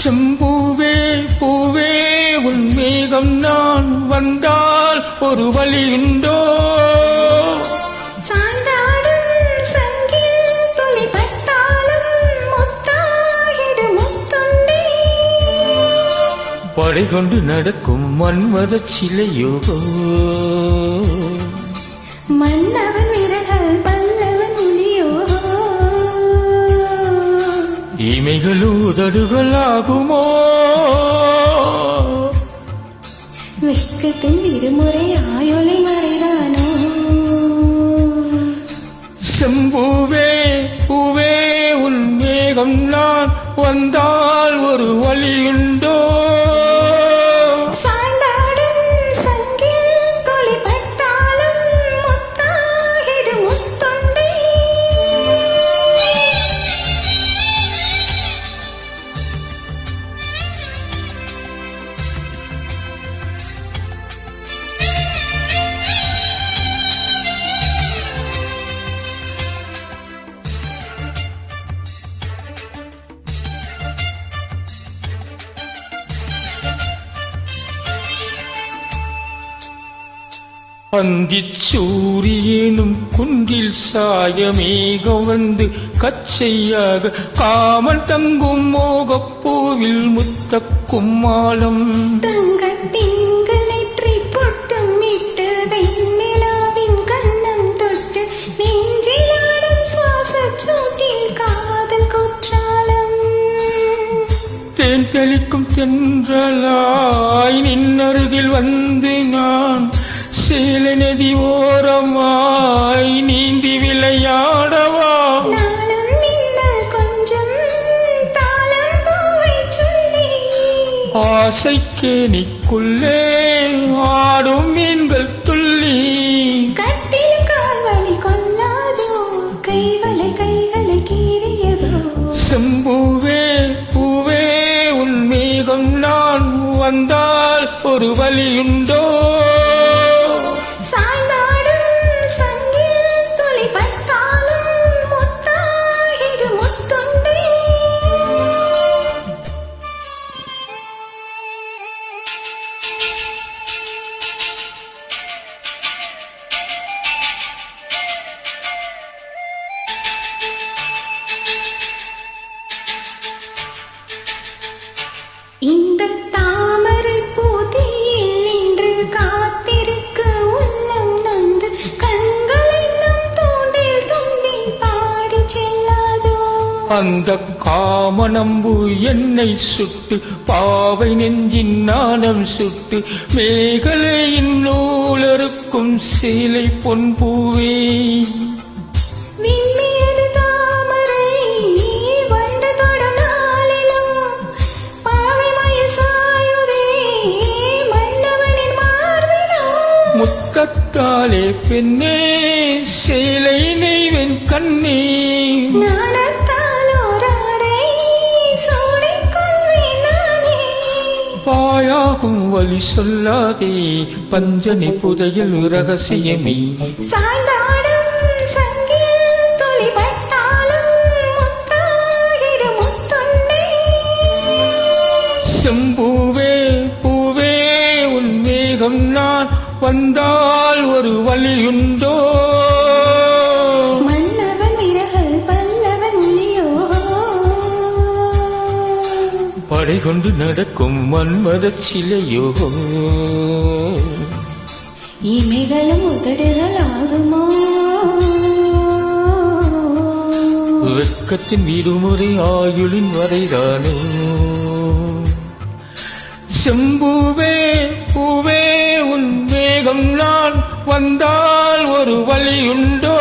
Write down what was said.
செம்பூவே பூவே உன் மேகம் நான் வந்தால் ஒரு வழியுண்டோ? சாய்ந்தாடும் சங்கில் துளி பட்டாலும் முத்தாயிடும் முத்துண்டே. படை கொண்டு நடக்கும் மன்மத சிலையோ? மன்னவன் விரல்கள் பல்லவன் ஒளியோ? இமைகள் உதடுகளாகுமோ? வெட்கத்தின் விடுமுறை ஆயுளை மறைதானோ? செம்பூவே பூவே உன் மேகம் நான் வந்தால் ஒரு வழியுண்டோ? சாய்ந்தாடும் சங்கில் துளி பட்டாலும் முத்தாயிடும் முத்துண்டே. அந்திச் சூரியனும் குன்றில் சாய மேகம் வந்து கச்சையாக காமல் தங்கும் மோகப்பூவில் முத்தக் கும்மாளம். தங்கத்திங்கள் நெற்றி பொட்டும் இட்டு வெண்ணிலாவின் கண்ணம் தொட்டு நெஞ்சிலாடும் சுவாசச் சூட்டில் காதல் குற்றாலம். தேன் தெளிக்கும் தென்றலாய் நின்னருகில் வந்து நான் சேலை நதி ஓரமாய் நீந்தி விளையாடவா? நாளும் மின்னல் கொஞ்சம் தாளம் பூவைச் சொல்லி ஆசைக்கேணிக்குள்ளே ஆடும் மீன்கள் துள்ளி. கட்டிலும் கால்வலி கொள்ளாதோ? கைவலை கைகளை கீறியதோ? செம்பூவே பூவே உன் மேகம் நான் வந்தால் ஒரு வழியுண்டோ? சாய்ந்தாடும் சங்கில் துளி பட்டாலும் முத்தாயிடும் முத்துண்டே. இந்த தாமரை பூதியில் இன்று காத்திருக்கு உள்ளம் நொந்து கண்கள் இன்னும் தூண்டில் தும்பி பாடி செல்லாதோ? அந்த காமனம்பு என்னை சுட்டு பாவை நெஞ்சின் நாணம் சுட்டு மேகலையின் நூலருக்கும் சேலை பொன்பூவே. விம்மியது தாமரை வண்டு தொடும் நாளிலோ? பாவை மயில் சாயுதே மன்னவனின் மார்பிலோ? முத்தத்தாலே பெண்ணே சேலை நெய்வென் கண்ணே. நாணத்தாலோராடை சூடிக் கொள்வேன் நானே. பாயாகும் வழி சொல்லாதே பஞ்சனை புதையல் ரகசியமே. சாய்ந்தாடும் சங்கில் துளி பட்டாலும் முத்தாயிடும் முத்துண்டே. செம்பூவே பூவே உன் மேகம் நான் வந்தால் ஒரு வழியுண்டோ? மன்னவன் விரல்கள் பல்லவன் ஒளியோ? படை கொண்டு நடக்கும் மன்மத சிலையோ? இமைகளும் உதடுகள் ஆகுமோ? வெட்கத்தின் விடுமுறை ஆயுளின் வரைதானோ? செம்பூவே பூவே உன் மேகம் நான் வந்தால் ஒரு வழியுண்டோ?